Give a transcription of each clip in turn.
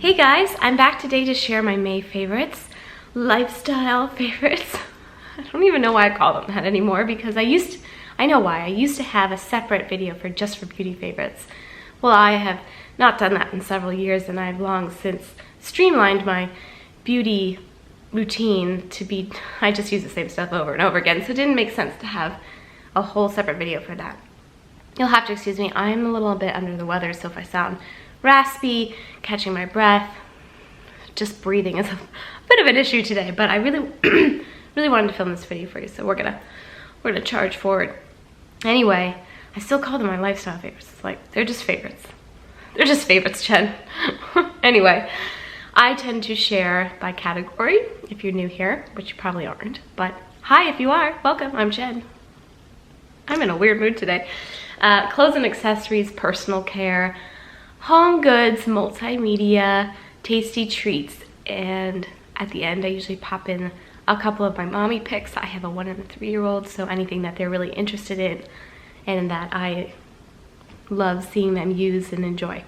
Hey guys, I'm back today to share my May favorites, lifestyle favorites. I don't even know why I call them that anymore because I know why. I used to have a separate video just for beauty favorites. Well, I have not done that in several years and I've long since streamlined my beauty routine to be, I just use the same stuff over and over again, so it didn't make sense to have a whole separate video for that. You'll have to excuse me, I'm a little bit under the weather, so if I sound raspy, catching my breath, just breathing is a bit of an issue today, but I really really wanted to film this video for you, so we're gonna charge forward. Anyway, I still call them my lifestyle favorites. It's like they're just favorites. They're just favorites, Jen. Anyway, I tend to share by category if you're new here, which you probably aren't, but hi if you are, welcome, I'm Jen. I'm in a weird mood today. Clothes and accessories, personal care, home goods, multimedia, tasty treats, and at the end I usually pop in a couple of my mommy picks. I have a 1 and a 3-year-old, so anything that they're really interested in and that I love seeing them use and enjoy.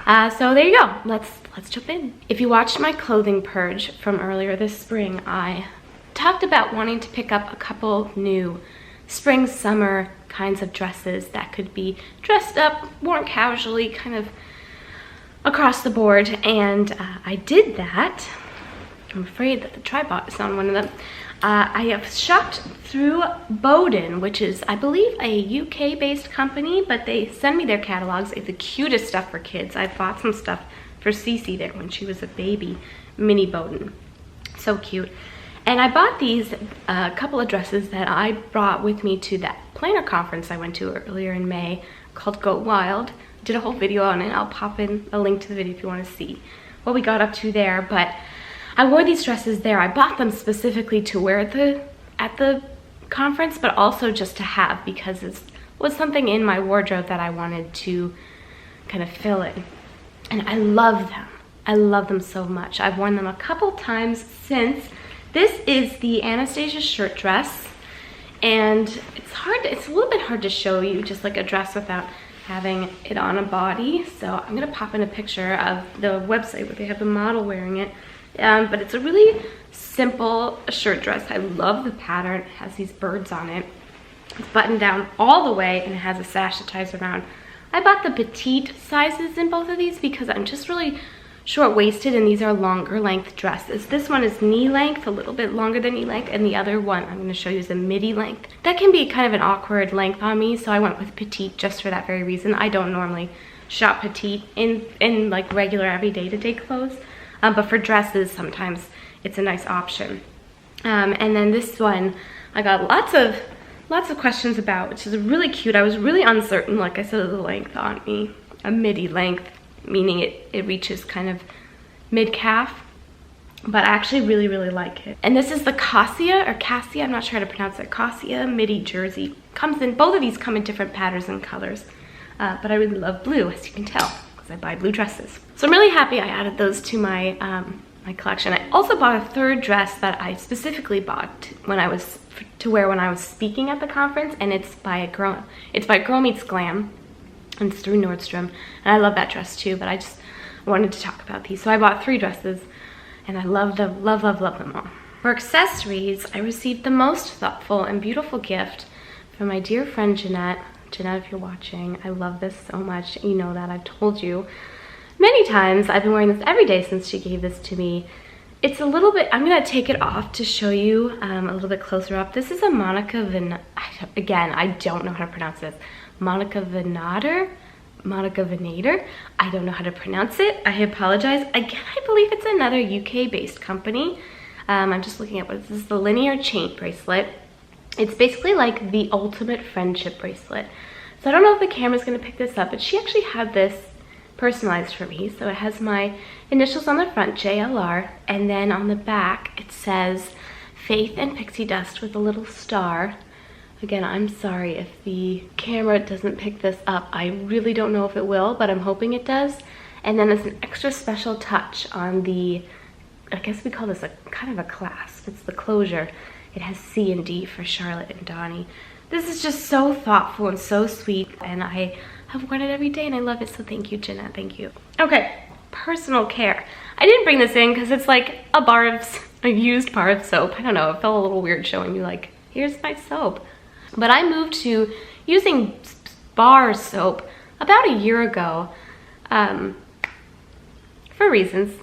So there you go, let's jump in. If you watched my clothing purge from earlier this spring, I talked about wanting to pick up a couple new spring, summer kinds of dresses that could be dressed up, worn casually, kind of across the board, and I did that. I'm afraid that the tripod is on one of them. I have shopped through Boden, which is, I believe, a UK-based company, but they send me their catalogs. They have the cutest stuff for kids. I bought some stuff for Cece there when she was a baby, mini Boden. So cute. And I bought these couple of dresses that I brought with me to that planner conference I went to earlier in May called Go Wild. Did a whole video on it. I'll pop in a link to the video if you want to see what we got up to there. But I wore these dresses there. I bought them specifically to wear at the conference, but also just to have because it was something in my wardrobe that I wanted to kind of fill in. And I love them. I love them so much. I've worn them a couple times since. This is the Anastasia shirt dress, and it's a little bit hard to show you just like a dress without having it on a body. So I'm gonna pop in a picture of the website where they have the model wearing it. But it's a really simple shirt dress. I love the pattern. It has these birds on it. It's buttoned down all the way and it has a sash that ties around. I bought the petite sizes in both of these because I'm just really short-waisted and these are longer length dresses. This one is knee length, a little bit longer than knee length, and the other one I'm going to show you is a midi length. That can be kind of an awkward length on me, so I went with petite just for that very reason. I don't normally shop petite in like regular everyday to day clothes, but for dresses sometimes it's a nice option. And then this one I got lots of questions about, which is really cute. I was really uncertain, like I said, of the length on me. A midi length, meaning it reaches kind of mid-calf, but I actually really like it. And this is the Cassia, I'm not sure how to pronounce it, Cassia midi jersey. Both of these come in different patterns and colors, but I really love blue, as you can tell, because I buy blue dresses. So I'm really happy I added those to my my collection. I also bought a third dress that I specifically bought to wear when I was speaking at the conference, and it's by Girl Meets Glam. And it's through Nordstrom, and I love that dress too, but I just wanted to talk about these. So I bought 3 dresses, and I love them, love them all. For accessories, I received the most thoughtful and beautiful gift from my dear friend Jeanette. Jeanette, if you're watching, I love this so much. You know that, I've told you many times. I've been wearing this every day since she gave this to me. It's a little bit, I'm gonna take it off to show you a little bit closer up. This is a Monica again, I don't know how to pronounce this. Monica Venator. I don't know how to pronounce it. I apologize. Again, I believe it's another UK-based company. I'm just looking at what this is. The linear chain bracelet. It's basically like the ultimate friendship bracelet. So I don't know if the camera's gonna pick this up, but she actually had this personalized for me. So it has my initials on the front, JLR, and then on the back it says Faith and Pixie Dust with a little star. Again, I'm sorry if the camera doesn't pick this up. I really don't know if it will, but I'm hoping it does. And then there's an extra special touch on the, I guess we call this a kind of a clasp. It's the closure. It has C and D for Charlotte and Donnie. This is just so thoughtful and so sweet, and I have worn it every day and I love it, so thank you, Jeanette, thank you. Okay, personal care. I didn't bring this in because it's like a used bar of soap. I don't know, it felt a little weird showing you like, here's my soap. But I moved to using bar soap about a year ago for reasons,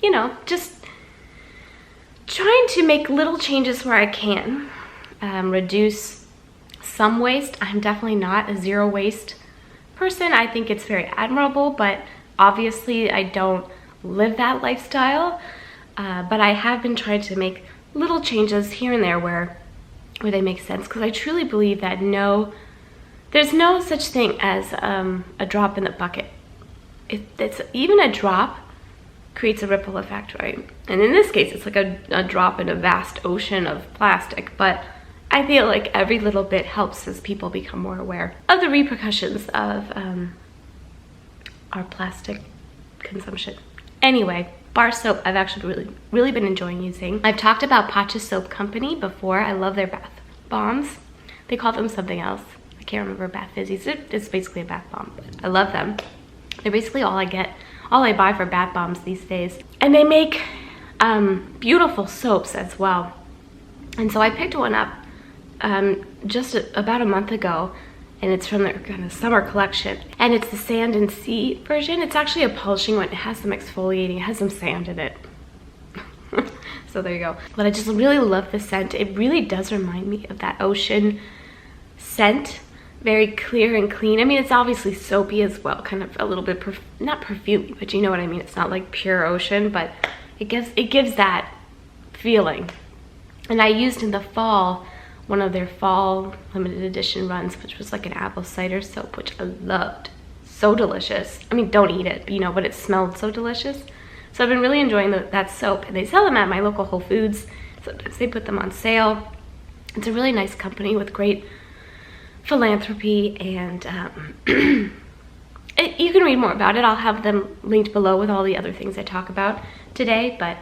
you know, just trying to make little changes where I can, reduce some waste. I'm definitely not a zero waste person. I think it's very admirable, but obviously I don't live that lifestyle. But I have been trying to make little changes here and there where they make sense, because I truly believe that there's no such thing as a drop in the bucket. It's even a drop creates a ripple effect, right? And in this case, it's like a drop in a vast ocean of plastic, but I feel like every little bit helps as people become more aware of the repercussions of our plastic consumption. Anyway, bar soap I've actually really been enjoying using. I've talked about Pacha Soap Company before. I love their bath bombs. They call them something else. I can't remember. Bath fizzies. It's basically a bath bomb, but I love them. They're basically all I buy for bath bombs these days. And they make beautiful soaps as well. And so I picked one up just about a month ago, and it's from their kind of summer collection. And it's the sand and sea version. It's actually a polishing one. It has some exfoliating. It has some sand in it. So there you go. But I just really love the scent. It really does remind me of that ocean scent. Very clear and clean. I mean, it's obviously soapy as well, kind of a little bit, not perfumey, but you know what I mean. It's not like pure ocean, but it gives that feeling. And I used in the fall one of their fall limited edition runs, which was like an apple cider soap, which I loved. So delicious. I mean, don't eat it, you know, but it smelled so delicious. So I've been really enjoying that soap, and they sell them at my local Whole Foods. Sometimes they put them on sale. It's a really nice company with great philanthropy, and you can read more about it. I'll have them linked below with all the other things I talk about today, but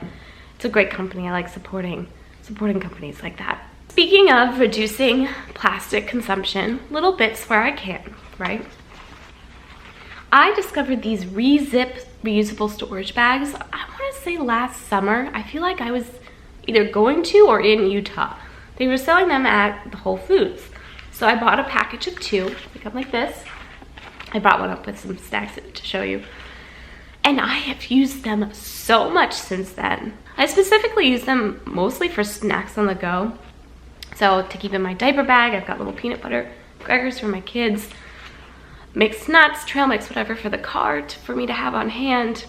it's a great company. I like supporting companies like that. Speaking of reducing plastic consumption, little bits where I can, right? I discovered these re-zip reusable storage bags, I want to say last summer. I feel like I was either going to or in Utah. They were selling them at the Whole Foods. So I bought a package of 2. They come like this. I brought one up with some stacks to show you. And I have used them so much since then. I specifically use them mostly for snacks on the go. So to keep in my diaper bag, I've got little peanut butter crackers for my kids, mixed nuts, trail mix, whatever for the cart, for me to have on hand,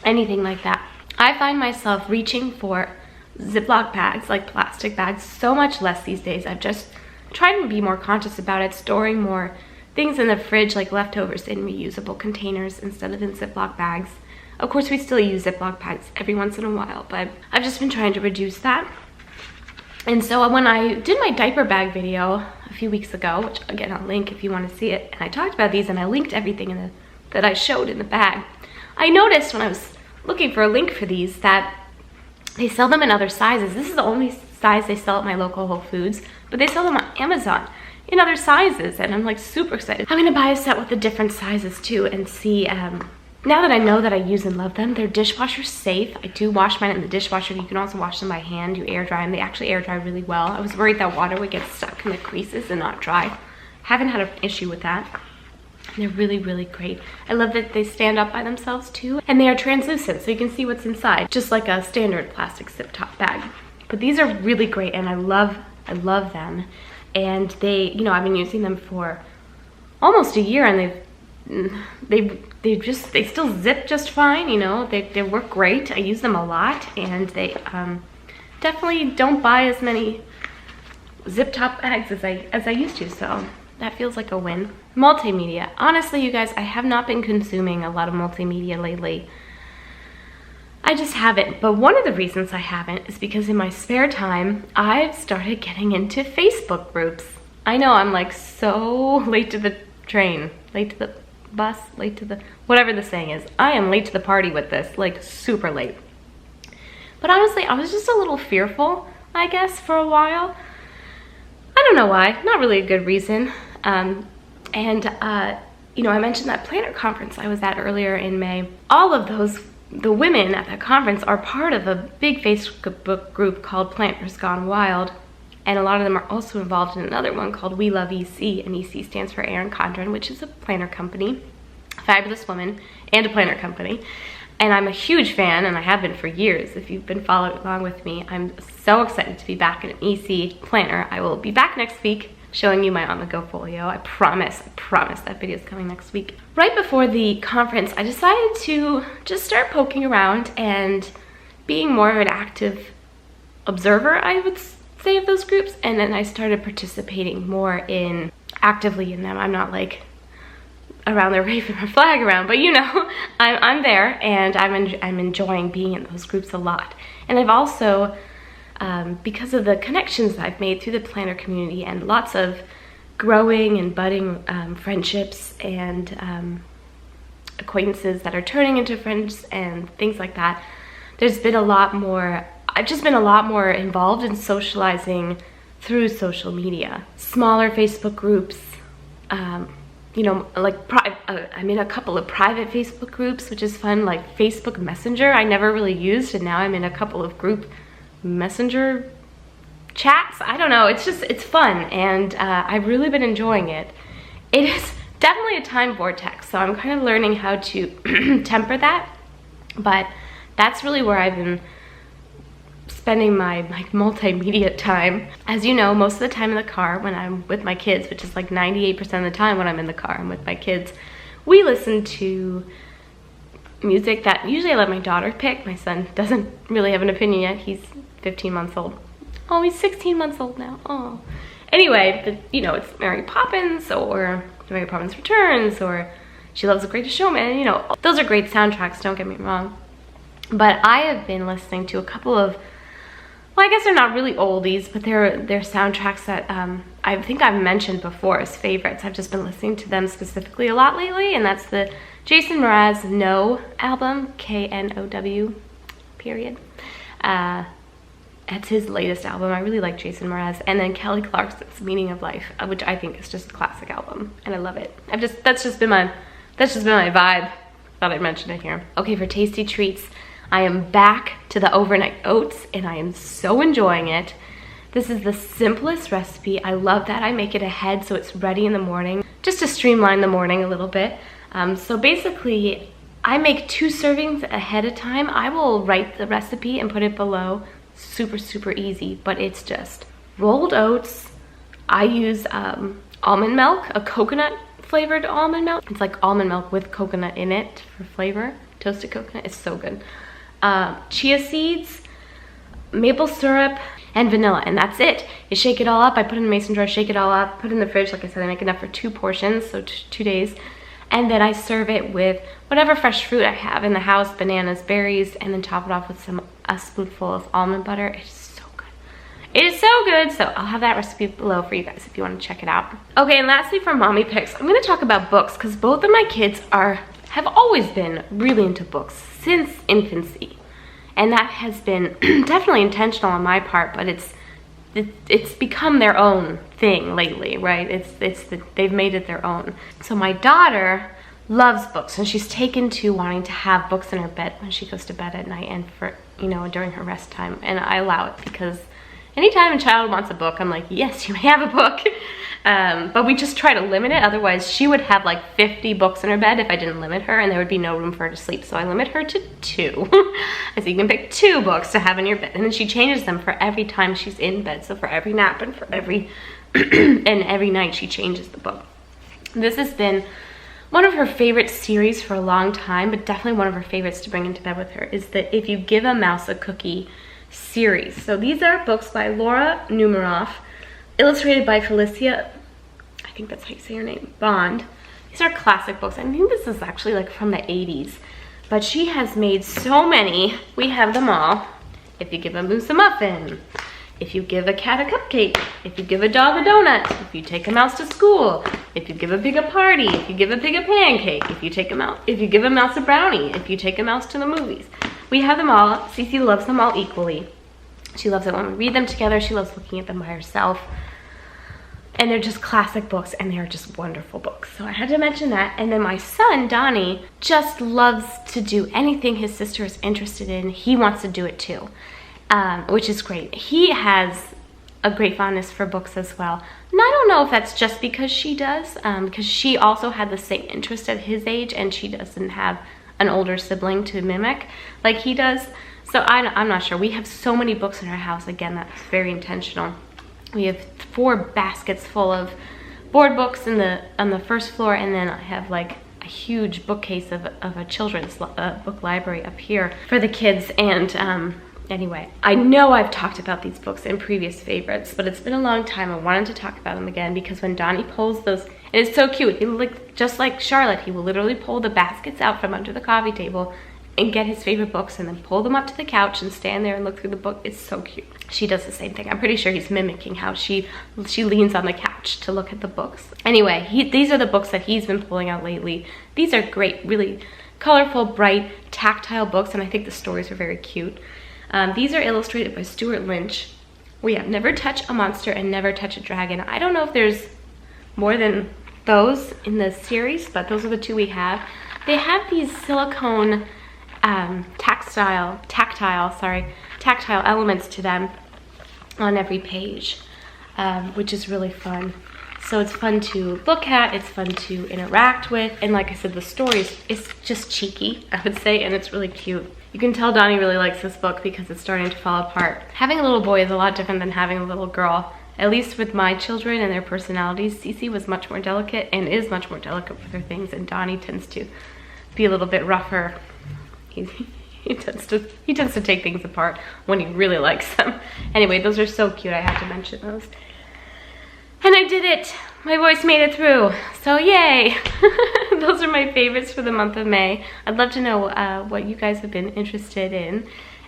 anything like that. I find myself reaching for Ziploc bags, like plastic bags, so much less these days. I've just tried to be more conscious about it, storing more things in the fridge, like leftovers, in reusable containers instead of in Ziploc bags. Of course, we still use Ziploc bags every once in a while, but I've just been trying to reduce that. And so when I did my diaper bag video a few weeks ago, which again I'll link if you want to see it, and I talked about these and I linked everything that I showed in the bag, I noticed when I was looking for a link for these that they sell them in other sizes. This is the only size they sell at my local Whole Foods, but they sell them on Amazon in other sizes, and I'm like super excited. I'm gonna buy a set with the different sizes too and see, now that I know that I use and love them, they're dishwasher safe. I do wash mine in the dishwasher. You can also wash them by hand. You air dry them. They actually air dry really well. I was worried that water would get stuck in the creases and not dry. Haven't had an issue with that. They're really, really great. I love that they stand up by themselves too, and they are translucent, so you can see what's inside, just like a standard plastic zip top bag. But these are really great, and I love them. And they, you know, I've been using them for almost a year, and they still zip just fine, you know. They work great. I use them a lot, and they definitely don't buy as many zip top bags as I used to, so that feels like a win. Multimedia. Honestly, you guys, I have not been consuming a lot of multimedia lately. I just haven't, but one of the reasons I haven't is because in my spare time, I've started getting into Facebook groups. I know I'm like so late to the train, late to the bus, late to the, whatever the saying is. I am late to the party with this, like super late. But honestly, I was just a little fearful, I guess, for a while. I don't know why, not really a good reason. You you know, I mentioned that planner conference I was at earlier in May. All of the women at that conference are part of a big Facebook group called Planners Gone Wild. And a lot of them are also involved in another one called We Love EC, and EC stands for Erin Condren, which is a planner company, a fabulous woman, and a planner company. And I'm a huge fan, and I have been for years. If you've been following along with me, I'm so excited to be back in an EC planner. I will be back next week showing you my on-the-go folio. I promise that video is coming next week. Right before the conference, I decided to just start poking around and being more of an active observer, I would say, of those groups. And then I started participating more actively in them. I'm not like around there waving my flag around, but you know, I'm there, and I'm enjoying being in those groups a lot. And I've also, because of the connections that I've made through the planner community and lots of growing and budding friendships and acquaintances that are turning into friends and things like that, there's been a lot more, I've just been a lot more involved in socializing through social media. Smaller Facebook groups, you know, like I'm in a couple of private Facebook groups, which is fun, like Facebook Messenger I never really used, and now I'm in a couple of group messenger chats. I don't know, it's fun, and I've really been enjoying it. It is definitely a time vortex, so I'm kind of learning how to temper that, but that's really where I've been spending my multimedia time. As you know, most of the time in the car when I'm with my kids, which is like 98% of the time when I'm in the car, I'm with my kids, we listen to music that usually I let my daughter pick. My son doesn't really have an opinion yet. He's 15 months old. Oh, he's 16 months old now. Oh. Anyway, but, you know, it's Mary Poppins or Mary Poppins Returns or She Loves the Greatest Showman. You know, those are great soundtracks, don't get me wrong. But I have been listening to a couple of, well, I guess they're not really oldies, but they're soundtracks that I think I've mentioned before as favorites. I've just been listening to them specifically a lot lately, and that's the Jason Mraz No album, K-N-O-W, period. That's his latest album. I really like Jason Mraz. And then Kelly Clarkson's Meaning of Life, which I think is just a classic album, and I love it. That's just been my vibe. Thought I'd mention it here. Okay, for tasty treats, I am back to the overnight oats, and I am so enjoying it. This is the simplest recipe. I love that I make it ahead so it's ready in the morning, just to streamline the morning a little bit. So basically, I make 2 servings ahead of time. I will write the recipe and put it below. Super, super easy, but it's just rolled oats. I use almond milk, a coconut flavored almond milk. It's like almond milk with coconut in it for flavor. Toasted coconut, it's so good. Chia seeds, maple syrup, and vanilla, and that's it. You shake it all up. I put it in a mason jar, shake it all up, put it in the fridge. Like I said, I make enough for 2 portions, so 2 days. And then I serve it with whatever fresh fruit I have in the house, bananas, berries, and then top it off with a spoonful of almond butter. It's so good. It is so good, so I'll have that recipe below for you guys if you want to check it out. Okay, and lastly for mommy picks, I'm going to talk about books because both of my kids have always been really into books since infancy. And that has been definitely intentional on my part, but it's become their own thing lately, right? They've made it their own. So my daughter loves books, and she's taken to wanting to have books in her bed when she goes to bed at night and for, you know, during her rest time. And I allow it because anytime a child wants a book, I'm like, yes, you may have a book. But we just try to limit it. Otherwise, she would have like 50 books in her bed if I didn't limit her, and there would be no room for her to sleep. So I limit her to 2. I say you can pick 2 books to have in your bed, and then she changes them for every time she's in bed. So for every nap and for every and every night she changes the book. This has been one of her favorite series for a long time, but definitely one of her favorites to bring into bed with her is the If You Give a Mouse a Cookie series. So these are books by Laura Numeroff, illustrated by Felicia, I think that's how you say her name, Bond. These are classic books. I think this is actually like from the 80s, but she has made so many. We have them all. If you give a moose a muffin, if you give a cat a cupcake, if you give a dog a donut, if you take a mouse to school, if you give a pig a party, if you give a pig a pancake, if you give a mouse a brownie, if you take a mouse to the movies. We have them all. Cece loves them all equally. She loves it when we read them together. She loves looking at them by herself. And they're just classic books, and they're just wonderful books. So I had to mention that. And then my son, Donnie, just loves to do anything his sister is interested in. He wants to do it too, which is great. He has a great fondness for books as well. And I don't know if that's just because she does, because she also had the same interest at his age, and she doesn't have an older sibling to mimic like he does. So I'm not sure. We have so many books in our house. Again, that's very intentional. We have 4 baskets full of board books on the first floor, and then I have like a huge bookcase of a children's book library up here for the kids. And anyway, I know I've talked about these books in previous favorites, but it's been a long time. I wanted to talk about them again because when Donnie pulls those, and it's so cute, he just like Charlotte, he will literally pull the baskets out from under the coffee table and get his favorite books and then pull them up to the couch and stand there and look through the book. It's so cute. She does the same thing. I'm pretty sure he's mimicking how she leans on the couch to look at the books. Anyway, these are the books that he's been pulling out lately. These are great, really colorful, bright, tactile books, and I think the stories are very cute. These are illustrated by Stuart Lynch. We have Never Touch a Monster and Never Touch a Dragon. I don't know if there's more than those in the series, but those are the 2 we have. They have these silicone tactile elements to them on every page, which is really fun. So it's fun to look at, it's fun to interact with, and like I said, the stories is just cheeky, I would say, and it's really cute. You can tell Donnie really likes this book because it's starting to fall apart. Having a little boy is a lot different than having a little girl. At least with my children and their personalities, Cece was much more delicate and is much more delicate with her things, and Donnie tends to be a little bit rougher. He tends to take things apart when he really likes them. Anyway, those are so cute. I had to mention those. And I did it. My voice made it through. So yay. Those are my favorites for the month of May. I'd love to know what you guys have been interested in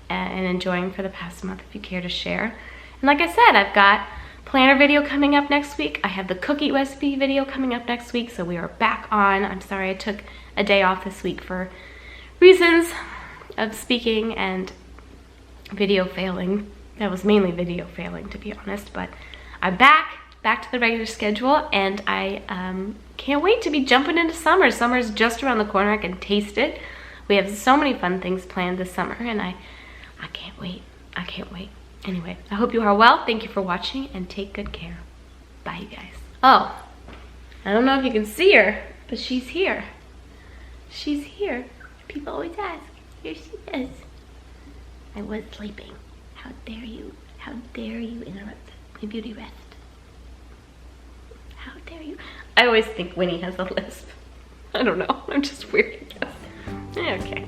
and enjoying for the past month if you care to share. And like I said, I've got planner video coming up next week. I have the cookie recipe video coming up next week. So we are back on. I'm sorry I took a day off this week for reasons of speaking and video failing. That was mainly video failing, to be honest, but I'm back to the regular schedule, and I can't wait to be jumping into summer. Summer's just around the corner. I can taste it. We have so many fun things planned this summer, and I can't wait. I can't wait. Anyway, I hope you are well. Thank you for watching, and take good care. Bye, you guys. Oh, I don't know if you can see her, but she's here. She's here. People always ask. Here she is. I was sleeping. How dare you? How dare you interrupt my beauty rest? How dare you? I always think Winnie has a lisp. I don't know. I'm just weird, I guess. Okay.